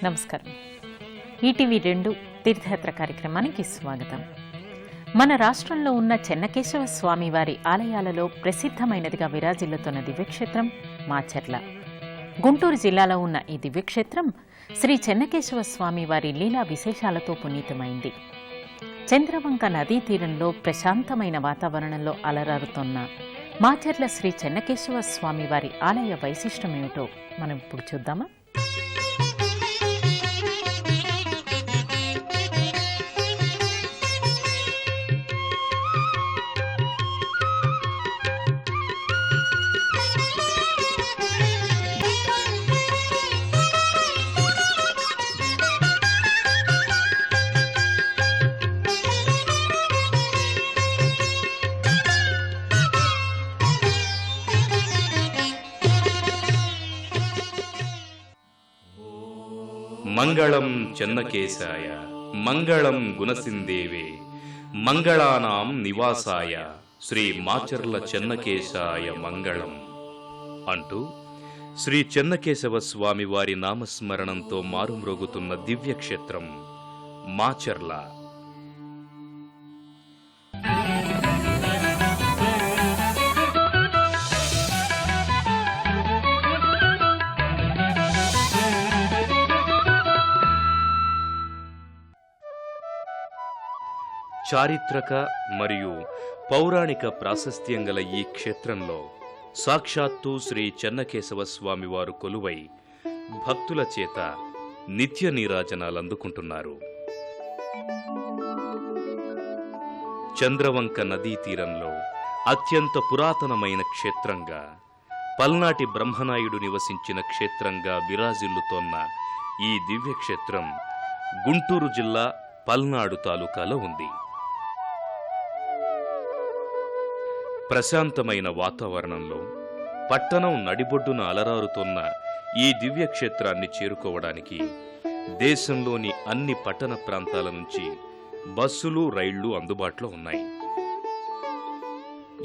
నమస్కారం. ఈటీవీ 2 తీర్థయాత్ర కార్యక్రమానికి స్వాగతం. మన రాష్ట్రంలో ఉన్న చెన్నకేశవ స్వామి వారి ఆలయాలలో ప్రసిద్ధమైనదిగా విరాజిల్లుతున్న దివ్యక్షేత్రం మాచర్ల. గుంటూరు జిల్లాలో ఉన్న ఈ దివ్యక్షేత్రం శ్రీ చెన్నకేశవ స్వామి వారి లీలా విశేషాలతో పునీతమైంది. చంద్రవంక నదీ తీరంలో ప్రశాంతమైన వాతావరణంలో అలరారుతోన్న మాచర్ల శ్రీ చెన్నకేశవ స్వామి వారి ఆలయ వైశిష్టమేమిటో మనం ఇప్పుడు చూద్దామా? మంగళం చెన్నకేశాయ, మంగళం గుణసిందేవే, మంగళానాం నివాసాయ శ్రీ మాచర్ల చెన్నకేశాయ మంగళం అంటూ శ్రీ చెన్నకేశవ స్వామి వారి నామస్మరణంతో మారుమ్రోగుతున్న దివ్యక్షేత్రం మాచర్ల. చారిత్రక మరియు పౌరాణిక ప్రాశస్త్యం గల ఈ క్షేత్రంలో సాక్షాత్తు శ్రీ చెన్నకేశవ స్వామి వారు కొలువై భక్తుల చేత నిత్య నీరాజనాలందుకుంటున్నారు. చంద్రవంక నదీ తీరంలో అత్యంత పురాతనమైన క్షేత్రంగా, పల్నాటి బ్రహ్మనాయుడు నివసించిన క్షేత్రంగా విరాజిల్లుతోన్న ఈ దివ్యక్షేత్రం గుంటూరు జిల్లా పల్నాడు తాలూకాలో ఉంది. ప్రశాంతమైన వాతావరణంలో పట్టణం నడిబొడ్డున అలరారుతోన్న ఈ దివ్యక్షేత్రాన్ని చేరుకోవడానికి దేశంలోని అన్ని పట్టణ ప్రాంతాల నుంచి బస్సులు, రైళ్లు అందుబాటులో ఉన్నాయి.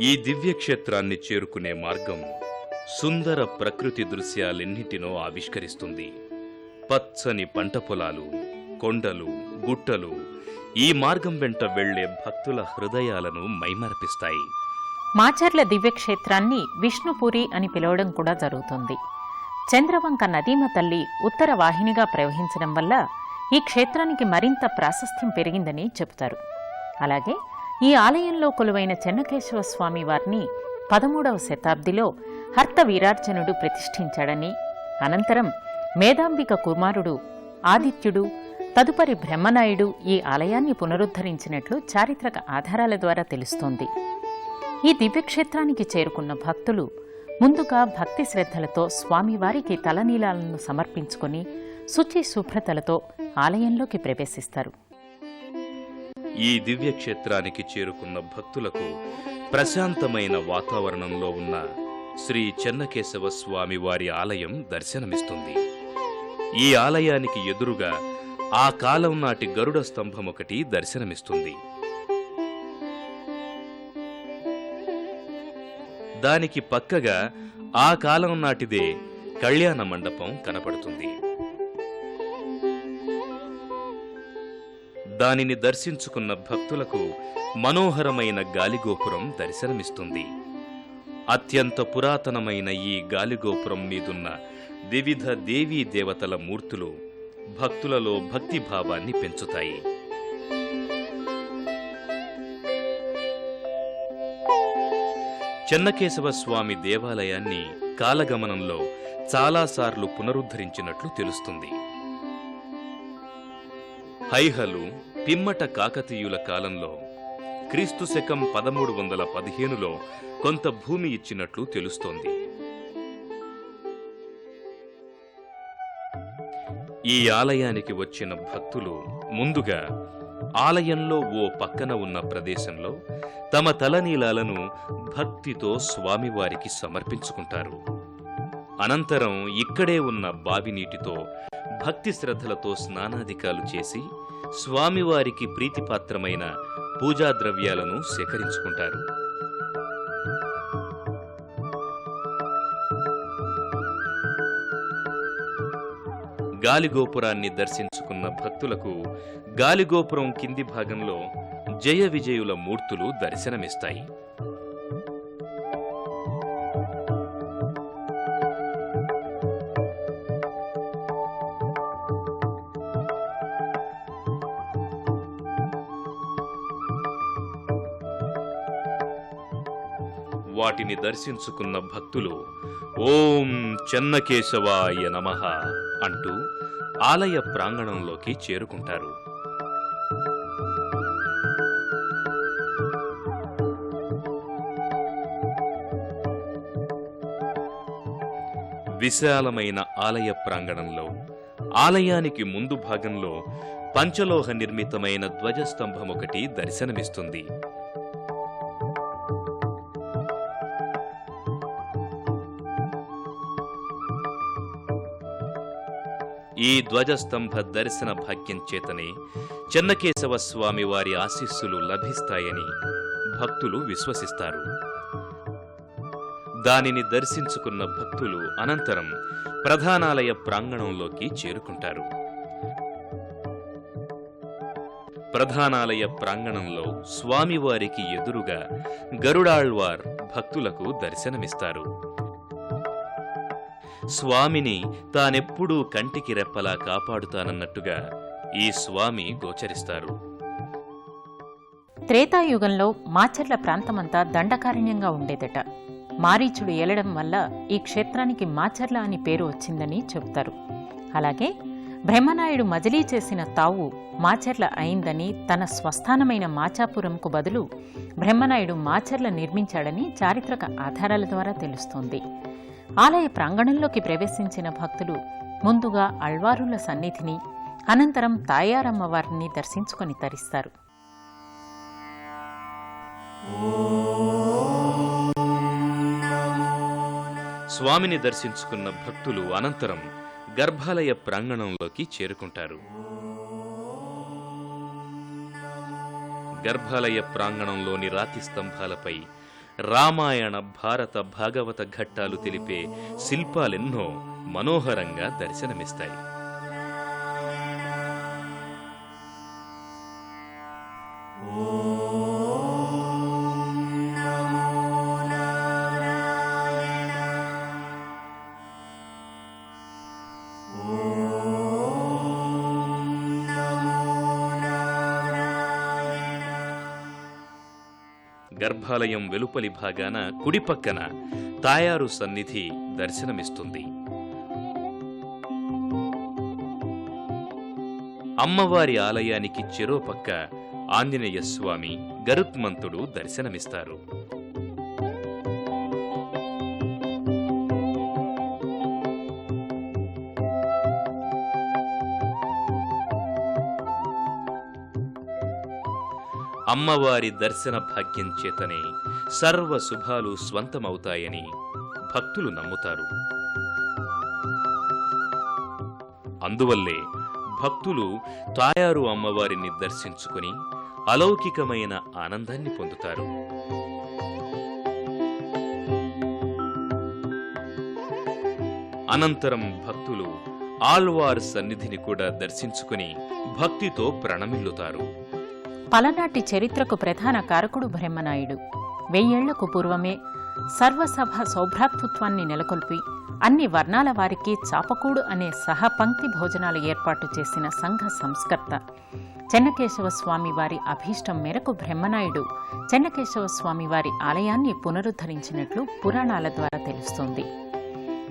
ఈ దివ్యక్షేత్రాన్ని చేరుకునే మార్గం సుందర ప్రకృతి దృశ్యాలెన్నింటినో ఆవిష్కరిస్తుంది. పచ్చని పంట పొలాలు, కొండలు, గుట్టలు ఈ మార్గం వెంట వెళ్లే భక్తుల హృదయాలను మైమరపిస్తాయి. మాచర్ల దివ్యక్షేత్రాన్ని విష్ణుపురి అని పిలవడం కూడా జరుగుతుంది. చంద్రవంక నదీమ తల్లి ఉత్తర వాహినిగా ప్రవహించడం వల్ల ఈ క్షేత్రానికి మరింత ప్రాశస్త్యం పెరిగిందని చెబుతారు. అలాగే ఈ ఆలయంలో కొలువైన చెన్నకేశవ స్వామి వారిని 13వ శతాబ్దిలో హర్త వీరార్జునుడు ప్రతిష్ఠించాడని, అనంతరం మేధాంబిక కుమారుడు ఆదిత్యుడు, తదుపరి బ్రహ్మనాయుడు ఈ ఆలయాన్ని పునరుద్ధరించినట్లు చారిత్రక ఆధారాల ద్వారా తెలుస్తోంది. ఈ దివ్యక్షేత్రానికి చేరుకున్న భక్తులు ముందుగా భక్తి శ్రద్ధలతో స్వామివారికి తలనీలాలను సమర్పించుకొని శుచి శుభ్రతలతో ఆలయంలోకి ప్రవేశిస్తారు. ఈ దివ్యక్షేత్రానికి చేరుకున్న భక్తులకు ప్రశాంతమైన వాతావరణంలో ఉన్న శ్రీ చెన్నకేశవ స్వామి వారి ఆలయం దర్శనమిస్తుంది. ఈ ఆలయానికి ఎదురుగా ఆ కాలం నాటి గరుడ స్తంభం ఒకటి దర్శనమిస్తుంది. దానికి పక్కగా ఆ కాలం నాటిదే కళ్యాణ మండపం కనపడుతుంది. దానిని దర్శించుకున్న భక్తులకు మనోహరమైన గాలిగోపురం దర్శనమిస్తుంది. అత్యంత పురాతనమైన ఈ గాలిగోపురం మీదున్న వివిధ దేవీ దేవతల మూర్తులు భక్తులలో భక్తిభావాన్ని పెంచుతాయి. చెన్నకేశవ స్వామి దేవాలయాన్ని కాలగమనంలో చాలాసార్లు పునరుద్ధరించినట్లు తెలుస్తుంది. హైహలు, పిమ్మట కాకతీయుల కాలంలో క్రీస్తు శకం 1315లో కొంత భూమి ఇచ్చినట్లు తెలుస్తోంది. ఈ ఆలయానికి వచ్చిన భక్తులు ముందుగా ఆలయంలో ఓ పక్కన ఉన్న ప్రదేశంలో తమ తలనీలాలను భక్తితో స్వామివారికి సమర్పించుకుంటారు. అనంతరం ఇక్కడే ఉన్న బావి నీటితో భక్తి శ్రద్ధలతో స్నానాధికాలు చేసి స్వామివారికి ప్రీతిపాత్రమైన పూజా ద్రవ్యాలను సేకరించుకుంటారు. గాలిగోపురాన్ని దర్శించుకున్న భక్తులకు గాలిగోపురం కింది భాగంలో జయ విజయుల మూర్తులు దర్శనమిస్తాయి. వాటిని దర్శించుకున్న భక్తులు ఓం చెన్నకేశవాయ నమః అంటూ ఆలయ ప్రాంగణంలోకి చేరుకుంటారు. విశాలమైన ఆలయ ప్రాంగణంలో ఆలయానికి ముందు భాగంలో పంచలోహ నిర్మితమైన ధ్వజస్తంభమొకటి దర్శనమిస్తుంది. ఈ ధ్వజస్తంభ దర్శన భాగ్యం చేతనే చెన్నకేశవ స్వామి వారి ఆశీస్సులు లభిస్తాయని భక్తులు విశ్వసిస్తారు. దానిని దర్శించుకున్న భక్తులు అనంతరం ప్రధానాలయ ప్రాంగణంలోకి చేరుకుంటారు. ప్రధానాలయ ప్రాంగణంలో స్వామివారికి ఎదురుగా గరుడాళ్వార్ భక్తులకు దర్శనమిస్తారు. స్వామిని తానెప్పుడూ కంటికి రెప్పలా కాపాడుతానన్నట్టుగా ఈ స్వామి గోచరిస్తారు. త్రేతాయుగంలో మాచర్ల ప్రాంతమంతా దండకారణ్యంగా ఉండేదట. మారీచుడు ఏలడం వల్ల ఈ క్షేత్రానికి మాచర్ల అని పేరు వచ్చిందని చెబుతారు. అలాగే బ్రహ్మనాయుడు మజిలీ చేసిన తావు మాచర్ల అయిందని, తన స్వస్థానమైన మాచాపురంకు బదులు బ్రహ్మనాయుడు మాచర్ల నిర్మించాడని చారిత్రక ఆధారాల ద్వారా తెలుస్తోంది. ఆలయ ప్రాంగణంలోకి ప్రవేశించిన భక్తులు ముందుగా అళ్వారుల సన్నిధిని, అనంతరం తాయారమ్మవారిని దర్శించుకొని తరిస్తారు. స్వామిని దర్శించుకున్న భక్తులు అనంతరం గర్భాలయ ప్రాంగణంలోకి చేరుకుంటారు. గర్భాలయ ప్రాంగణంలోని రాతి స్తంభాలపై రామాయణ, భారత, భాగవత ఘట్టాలు తెలిపే శిల్పాలెన్నో మనోహరంగా దర్శనమిస్తాయి. గర్భాలయం వెలుపలి భాగాన కుడిపక్కన తాయారు సన్నిధి దర్శనమిస్తుంది. అమ్మవారి ఆలయానికి చెరోపక్క ఆంజనేయ స్వామి, గరుత్మంతుడు దర్శనమిస్తారు. అమ్మవారి దర్శన భాగ్యం చేతనే సర్వ శుభాలు స్వంతమవుతాయని భక్తులు నమ్ముతారు. అందువల్లే భక్తులు తాయారు అమ్మవారిని దర్శించుకుని అలౌకికమైన ఆనందాన్ని పొందుతారు. అనంతరం భక్తులు ఆళ్వార్ సన్నిధిని కూడా దర్శించుకుని భక్తితో ప్రణమిల్లుతారు. పలనాటి చరిత్రకు ప్రధాన కారకుడు బ్రహ్మనాయుడు. 1000 ఏళ్లకు పూర్వమే సర్వసభ సౌభ్రాతృత్వాన్ని నెలకొల్పి అన్ని వర్ణాల వారికి చాపకూడు అనే సహపంక్తి భోజనాలు ఏర్పాటు చేసిన సంఘ సంస్కర్త. చెన్నకేశవ స్వామివారి అభీష్టం మేరకు బ్రహ్మనాయుడు చెన్నకేశవ స్వామివారి ఆలయాన్ని పునరుద్ధరించినట్లు పురాణాల ద్వారా తెలుస్తోంది.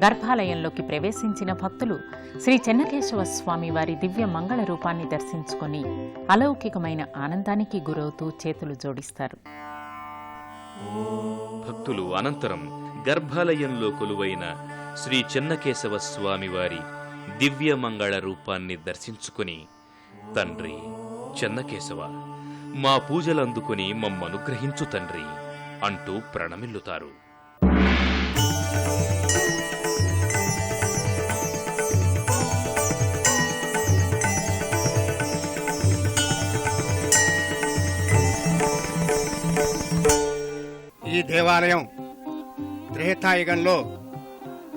గర్భాలయంలోకి ప్రవేశించిన భక్తులు శ్రీ చెన్నకేశవ స్వామివారి దివ్య మంగళ రూపాన్ని దర్శించుకొని అలౌకికమైన ఆనందానికి గురవుతూ చేతులు జోడిస్తారు. భక్తులు అనంతరం గర్భాలయంలో కొలువైన శ్రీ చెన్నకేశవ స్వామివారి దివ్య మంగళ రూపాన్ని దర్శించుకుని, తండ్రి చెన్నకేశవ, మా పూజలందుకుని మమ్మనుగ్రహించు తండ్రి అంటూ ప్రణమిల్లుతారు. ఈ దేవాలయం త్రేతాయుగంలో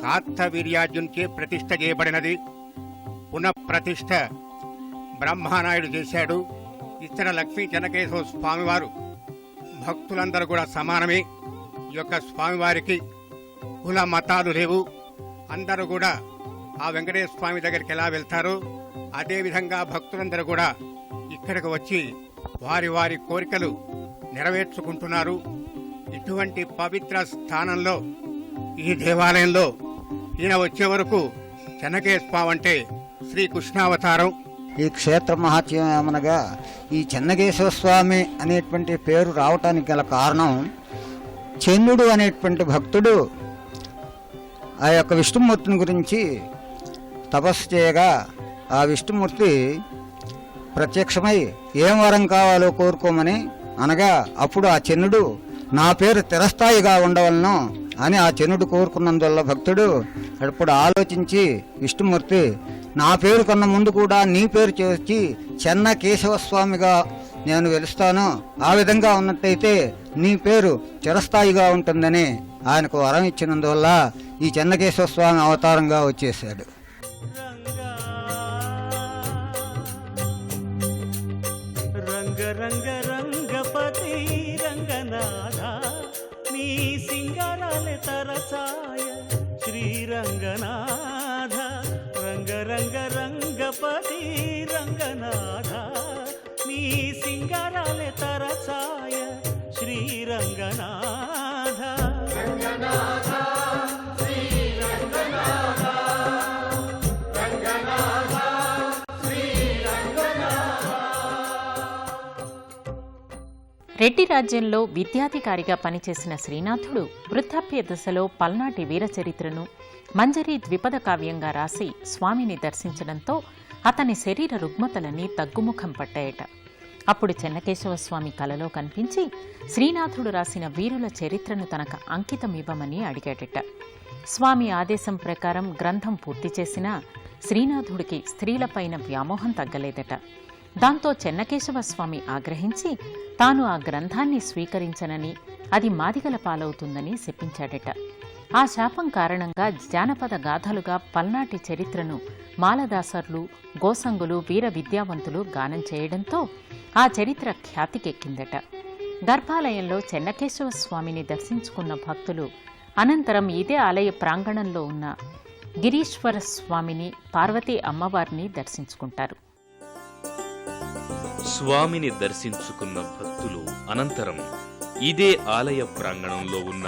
కార్తవీర్యార్జున్చే ప్రతిష్ఠ చేయబడినది. పునఃప్రతిష్ఠ బ్రహ్మానాయుడు చేశాడు. ఇతర లక్ష్మీ చెన్నకేశవ స్వామివారు భక్తులందరూ కూడా సమానమే. ఈ యొక్క స్వామివారికి కుల మతాలు లేవు. అందరూ కూడా ఆ వెంకటేశ్వర స్వామి దగ్గరికి ఎలా వెళ్తారో అదేవిధంగా భక్తులందరూ కూడా ఇక్కడికి వచ్చి వారి వారి కోరికలు నెరవేర్చుకుంటున్నారు. ఇటువంటి పవిత్ర స్థానంలో ఈ దేవాలయంలో ఈయన వచ్చే వరకు చెన్నకేశవ స్వామి అంటే శ్రీకృష్ణావతారం. ఈ క్షేత్ర మహాత్మ్యం ఏమనగా ఈ చెన్నకేశవ స్వామి అనేటువంటి పేరు రావటానికి గల కారణం, చంద్రుడు అనేటువంటి భక్తుడు ఆ యొక్క విష్ణుమూర్తిని గురించి తపస్సు చేయగా ఆ విష్ణుమూర్తి ప్రత్యక్షమై ఏం వరం కావాలో కోరుకోమని అనగా అప్పుడు ఆ చంద్రుడు నా పేరు చిరస్థాయిగా ఉండవలను అని ఆ చంద్రుడు కోరుకున్నందువల్ల భక్తుడు అప్పుడు ఆలోచించి విష్ణుమూర్తి నా పేరు కన్నా ముందు కూడా నీ పేరు చేసి చెన్నకేశవ స్వామిగా నేను వెలుస్తాను, ఆ విధంగా ఉన్నట్టయితే నీ పేరు చిరస్థాయిగా ఉంటుందని ఆయనకు వరం ఇచ్చినందువల్ల ఈ చెన్నకేశవ స్వామి అవతారంగా వచ్చేసాడు. రంగ రంగ రంగపతి రంగనాథ నీ సింగరాలే తరచాయ శ్రీరంగనాథ. రంగ రంగ రంగపతి రంగనాథ నీ సింగరాలే తరచాయ శ్రీరంగనాథ. రెడ్డి రాజ్యంలో విద్యాధికారిగా పనిచేసిన శ్రీనాథుడు వృద్ధాప్య దశలో పల్నాటి వీరచరిత్రను మంజరి ద్విపద కావ్యంగా రాసి స్వామిని దర్శించడంతో అతని శరీర రుగ్మతలన్నీ తగ్గుముఖం పట్టాయట. అప్పుడు చెన్నకేశవ స్వామి కలలో కనిపించి శ్రీనాథుడు రాసిన వీరుల చరిత్రను తనకు అంకితమివ్వమని అడిగాడట. స్వామి ఆదేశం ప్రకారం గ్రంథం పూర్తి చేసినా శ్రీనాథుడికి స్త్రీలపైన వ్యామోహం తగ్గలేదట. దాంతో చెన్నకేశవ స్వామి ఆగ్రహించి తాను ఆ గ్రంథాన్ని స్వీకరించనని, అది మాదిగల పాలవుతుందని శపించాడట. ఆ శాపం కారణంగా జానపద గాథలుగా పల్నాటి చరిత్రను మాలదాసర్లు, గోసంగులు, వీర విద్యావంతులు గానం చేయడంతో ఆ చరిత్ర ఖ్యాతికెక్కిందట. గర్భాలయంలో చెన్నకేశవ స్వామిని దర్శించుకున్న భక్తులు అనంతరం ఇదే ఆలయ ప్రాంగణంలో ఉన్న గిరీశ్వర స్వామిని, పార్వతీ అమ్మవారిని దర్శించుకుంటారు. స్వామిని దర్శించుకున్న భక్తులు అనంతరం ఇదే ఆలయ ప్రాంగణంలో ఉన్న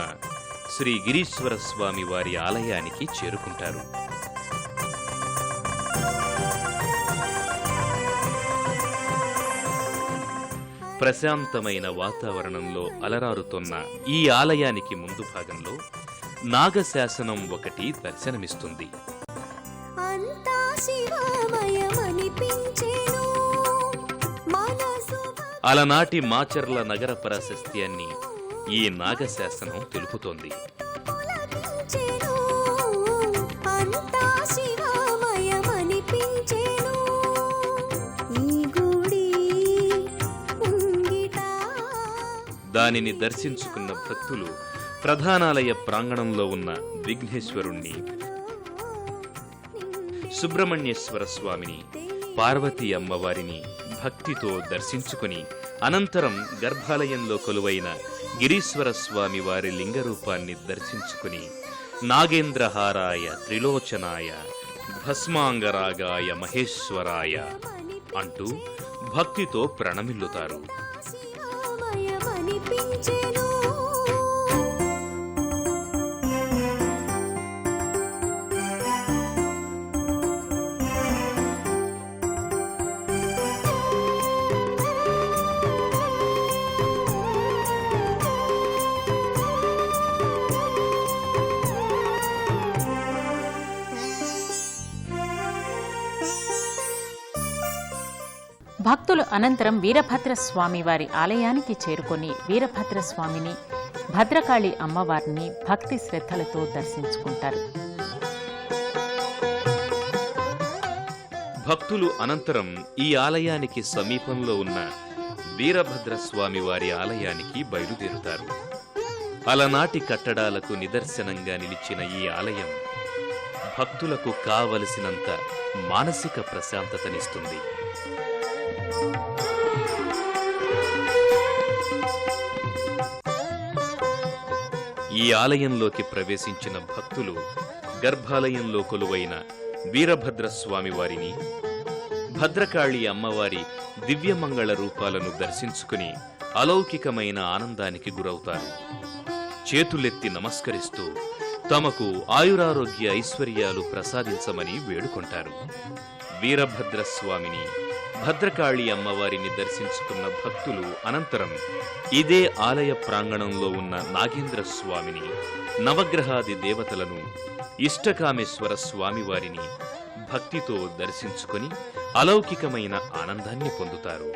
శ్రీ గిరీశ్వర స్వామి వారి ఆలయానికి చేరుకుంటారు. ప్రశాంతమైన వాతావరణంలో అలరారుతున్న ఈ ఆలయానికి ముందు భాగంలో నాగశాసనం ఒకటి దర్శనమిస్తుంది. అలనాటి మాచర్ల నగర ప్రాశస్త్యాన్ని ఈ నాగశాసనం తెలుపుతోంది. దానిని దర్శించుకున్న భక్తులు ప్రధానాలయ ప్రాంగణంలో ఉన్న విఘ్నేశ్వరుణ్ణి, సుబ్రహ్మణ్యేశ్వర స్వామిని, పార్వతీ అమ్మవారిని భక్తితో దర్శించుకుని అనంతరం గర్భాలయంలో కొలువైన గిరీశ్వర స్వామి వారి లింగరూపాన్ని దర్శించుకుని నాగేంద్రహారాయ త్రిలోచనాయ భస్మాంగరాగాయ మహేశ్వరాయ అంటూ భక్తితో ప్రణమిల్లుతారు. భక్తులు అనంతరం వీరభద్రస్వామి వారి ఆలయానికి చేరుకొని వీరభద్రస్వామిని, భద్రకాళి అమ్మవారిని భక్తి శ్రద్ధలతో దర్శించుకుంటారు. భక్తులు అనంతరం ఈ ఆలయానికి సమీపంలో ఉన్న వీరభద్రస్వామి వారి ఆలయానికి బయలుదేరుతారు. అలనాటి కట్టడాలకు నిదర్శనంగా నిలిచిన ఈ ఆలయం భక్తులకు కావలసినంత మానసిక ప్రశాంతతనిస్తుంది. ఈ ఆలయంలోకి ప్రవేశించిన భక్తులు గర్భాలయంలో కొలువైన వీరభద్రస్వామి వారిని, భద్రకాళి అమ్మవారి దివ్యమంగళ రూపాలను దర్శించుకుని అలౌకికమైన ఆనందానికి గురవుతారు. చేతులెత్తి నమస్కరిస్తూ తమకు ఆయురారోగ్య ఐశ్వర్యాలు ప్రసాదించమని వేడుకుంటారు. వీరభద్రస్వామిని, భద్రకాళి అమ్మవారిని దర్శించుకున్న భక్తులు అనంతరం ఇదే ఆలయ ప్రాంగణంలో ఉన్న నాగేంద్ర స్వామిని, నవగ్రహాది దేవతలను, ఇష్టకామేశ్వర స్వామివారిని భక్తితో దర్శించుకొని అలౌకికమైన ఆనందాన్ని పొందుతారు.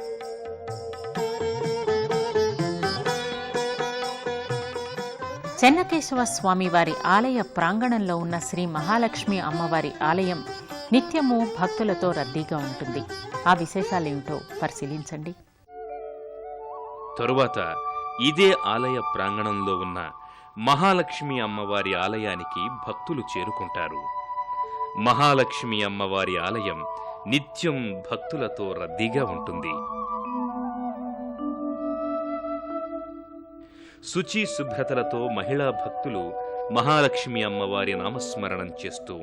చెన్నకేశవ స్వామివారి ఆలయ ప్రాంగణంలో ఉన్న శ్రీ మహాలక్ష్మి అమ్మవారి ఆలయం నిత్యము భక్తులతో రద్దీగా ఉంటుంది. ఆ విశేషాలేమిటో పరిశీలించండి. తరువాత ఇదే ఆలయ ప్రాంగణంలో ఉన్న మహాలక్ష్మి అమ్మవారి ఆలయానికి భక్తులు చేరుకుంటారు. మహాలక్ష్మి అమ్మవారి ఆలయం నిత్యం భక్తులతో రద్దీగా ఉంటుంది. శుచి శుభ్రతలతో మహిళా భక్తులు మహాలక్ష్మి అమ్మవారి నామస్మరణం చేస్తూ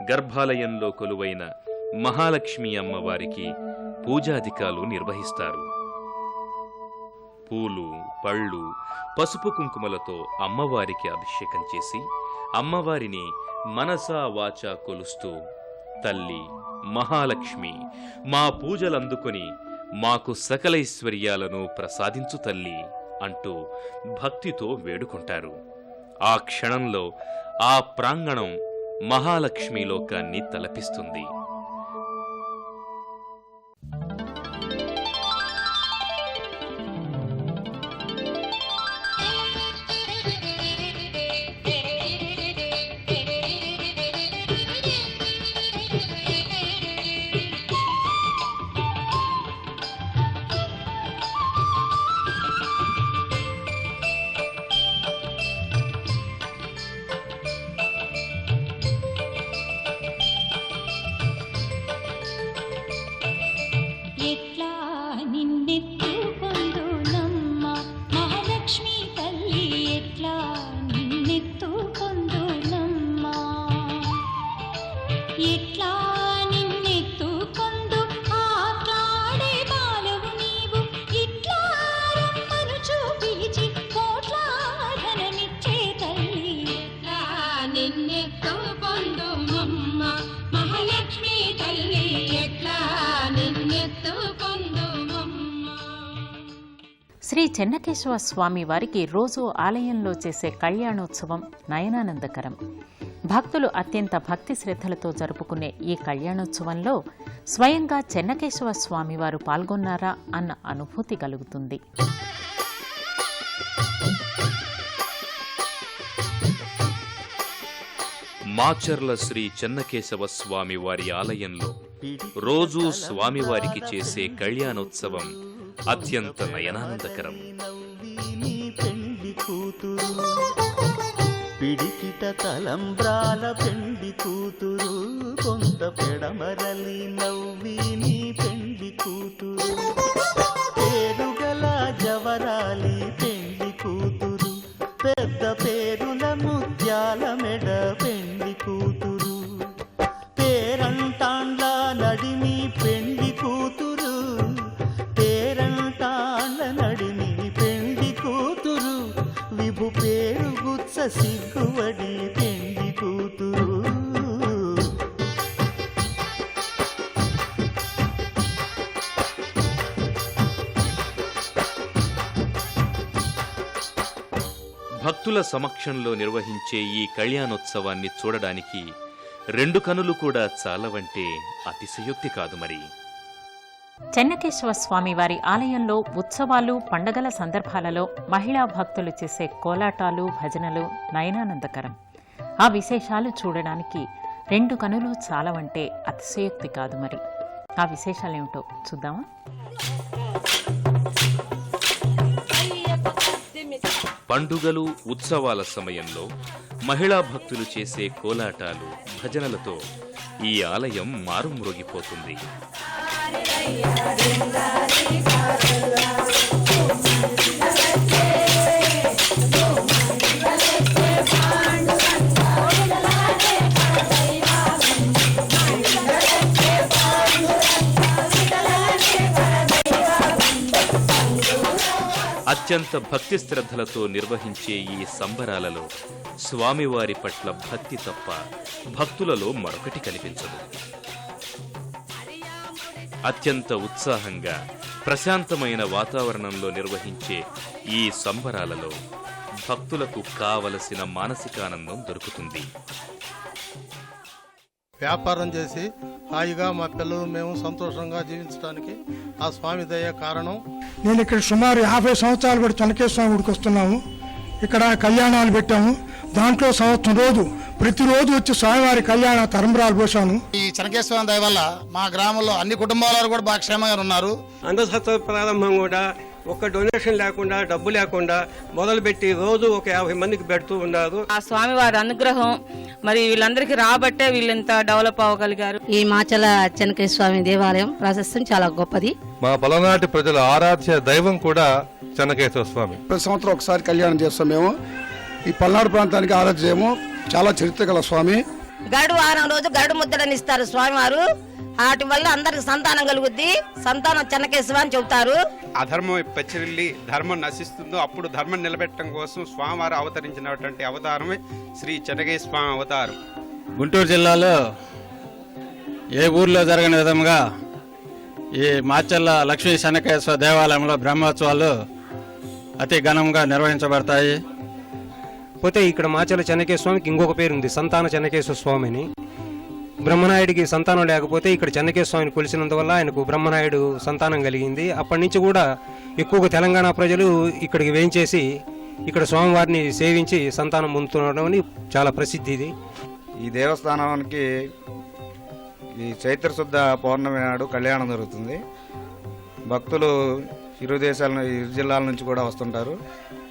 గర్భాలయంలో కొలువైన మహాలక్ష్మి అమ్మవారికి పూజాధికాలు నిర్వహిస్తారు. పూలు, పళ్ళు, పసుపు కుంకుమలతో అమ్మవారికి అభిషేకం చేసి అమ్మవారిని మనసా వాచా కొలుస్తూ, తల్లి మహాలక్ష్మి, మా పూజలందుకొని మాకు సకలైశ్వర్యాలను ప్రసాదించు తల్లి అంటూ భక్తితో వేడుకుంటారు. ఆ క్షణంలో ఆ ప్రాంగణం మహాలక్ష్మి లోకాన్ని తలపిస్తుంది. శ్రీ చెన్నకేశవ స్వామి వారికి రోజు ఆలయంలో చేసే కళ్యాణోత్సవం నయనానందకరం. భక్తులు అత్యంత భక్తి శ్రద్ధలతో జరుపుకునే ఈ కళ్యాణోత్సవంలో స్వయంగా చెన్నకేశవ స్వామి వారు పాల్గొన్నారా అన్న అనుభూతి కలుగుతుంది. మాచర్ల శ్రీ చెన్నకేశవ స్వామి వారి ఆలయంలో రోజూ స్వామివారికి చేసే కళ్యాణోత్సవం అత్యంత నయనానందకరం. పెండి కూతురు పిడికిట తలంబ్రాల పెండి కూతురు, కొంత పెడమరలి నవ్వి నీ పెండి కూతురు, పేరుగల జవరాలి పెండి కూతురు, పెద్ద పేరుల ముత్యాల మెడ పెండి కూతురు, పేరంటాండ్ల నడిమి పెండి కూతురు, పేరంటాండ్ల నడిమి పెండి కూతురు, విభు పేరు గుత్స సిగ్గువడి పెండి కూతురు. భక్తుల సమక్షంలో నిర్వహించే ఈ కళ్యాణోత్సవాన్ని చూడడానికి 2 కనులు కూడా చాలవంటే అతిశయోక్తి కాదు మరి. చెన్నకేశవ స్వామి వారి ఆలయంలో ఉత్సవాలు, పండగల సందర్భాలలో మహిళా భక్తులు చేసే కోలాటాలు, భజనలు నయనానందకరం. ఆ విశేషాలు చూడడానికి 2 కనులు చాలవంటే అతిశయోక్తి కాదు మరి. ఆ విశేషాలేమిటో చూద్దామా? పండుగలు, ఉత్సవాల సమయంలో మహిళా భక్తులు చేసే కోలాటాలు, భజనలతో ఈ ఆలయం మారుమ్రోగిపోతుంది. అత్యంత భక్తి శ్రద్ధలతో నిర్వహించే ఈ సంబరాలలో స్వామివారి పట్ల భక్తి తప్ప భక్తులలో మరొకటి కనిపించదు. అత్యంత ఉత్సాహంగా ప్రశాంతమైన వాతావరణంలో నిర్వహించే ఈ సంబరాలలో భక్తులకు కావలసిన మానసికానందం దొరుకుతుంది. వ్యాపారం చేసి హాయిగా మా పిల్లలు మేము సంతోషంగా జీవించడానికి ఆ స్వామి దయ కారణం. నేను ఇక్కడ సుమారు 50 సంవత్సరాలు కూడా చెన్నకేశ్వర స్వామి గుడికి వస్తున్నాము. ఇక్కడ కళ్యాణాలు పెట్టాము. దాంట్లో సంవత్సరం రోజు ప్రతిరోజు వచ్చి స్వామివారి కళ్యాణ తరంబరాలు పోసాను. ఈ చెన్నకేశ్వర దయ వల్ల మా గ్రామంలో అన్ని కుటుంబాల కూడా బాగా క్షేమంగా ఉన్నారు. అందసత్వ ప్రారంభం కూడా ఒక్క డొనేషన్ లేకుండా, డబ్బు లేకుండా మొదలుపెట్టి రోజు ఒక 50 మందికి పెడుతూ ఉన్నారు. ఆ స్వామివారి అనుగ్రహం మరి వీళ్ళందరికీ రాబట్టే వీళ్ళంత డెవలప్ అవ్వగలిగారు. ఈ మాచల చెన్నకేశ్వర స్వామి దేవాలయం ప్రాశస్త్యం చాలా గొప్పది. మా పలనాటి ప్రజల ఆరాధ్య దైవం కూడా చెన్నకేశ్వర స్వామి. ప్రతి సంవత్సరం ఒకసారి కళ్యాణం చేస్తాం. మేము ఈ పల్నాడు ప్రాంతానికి ఆరాధ్యము. చాలా చరిత్ర గల స్వామి. గరుడు వారం రోజు గరుడు ముద్దలని ఇస్తారు స్వామివారు. వాటి వల్ల అందరికి సంతానం కలుగుద్ది. సంతానం చెన్నకేశ్వర అని చెబుతారు. అధర్మం పెచ్చరిల్లి ధర్మం నశిస్తుందో అప్పుడు ధర్మం నిలబెట్టడం కోసం స్వామివారు అవతరించినటువంటి అవతారమే శ్రీ చెన్నకేశ్వర స్వామి అవతారం. గుంటూరు జిల్లాలో ఏ ఊర్లో జరగని విధంగా ఈ మాచర్ల లక్ష్మీ చెన్నకేశ్వర దేవాలయంలో బ్రహ్మోత్సవాలు అతి ఘనంగా నిర్వహించబడతాయి. పోతే ఇక్కడ మాచర్ల చెన్నకేశ్వర స్వామికి ఇంకొక పేరు ఉంది, సంతాన చెన్నకేశ్వర స్వామి అని. బ్రహ్మనాయుడికి సంతానం లేకపోతే ఇక్కడ చెన్నకేశ్వర స్వామిని కొలిసినందువల్ల ఆయనకు బ్రహ్మనాయుడు సంతానం కలిగింది. అప్పటి నుంచి కూడా ఎక్కువగా తెలంగాణ ప్రజలు ఇక్కడికి వేయించేసి ఇక్కడ స్వామివారిని సేవించి సంతానం పొందుతుండడం అని చాలా ప్రసిద్ధి ఇది. ఈ దేవస్థానానికి ఈ చైత్ర శుద్ధ పౌర్ణమి నాడు కళ్యాణం జరుగుతుంది. భక్తులు ఇరు జిల్లాల నుంచి కూడా వస్తుంటారు.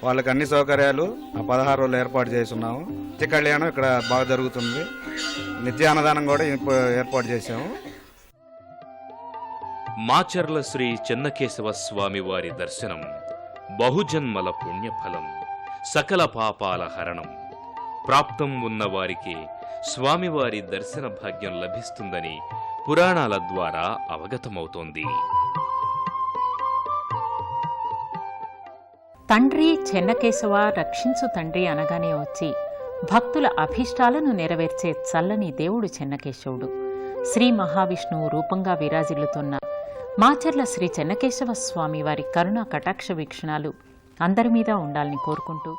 వాళ్ళకి అన్ని సౌకర్యాలు ఆ 16 రోజులు ఏర్పాటు చేస్తున్నాము. నిత్య కళ్యాణం ఇక్కడ బాగా జరుగుతుంది. నిత్యాన్నదానం కూడా ఏర్పాటు చేశాము. మాచర్ల శ్రీ చెన్నకేశవ స్వామి వారి దర్శనం బహుజన్మల పుణ్యఫలం, సకల పాపాల హరణం. ప్రాప్తం ఉన్న వారికి స్వామివారి దర్శన భాగ్యం లభిస్తుందని పురాణాల ద్వారా అవగతమవుతోంది. తండ్రి చెన్నకేశవ రక్షించు తండ్రి అనగానే వచ్చి భక్తుల అభీష్టాలను నెరవేర్చే చల్లని దేవుడు చెన్నకేశవుడు. శ్రీ మహావిష్ణువు రూపంగా విరాజిల్లుతున్న మాచర్ల శ్రీ చెన్నకేశవ స్వామి వారి కరుణా కటాక్ష వీక్షణాలు అందరి మీద ఉండాలని కోరుకుంటూ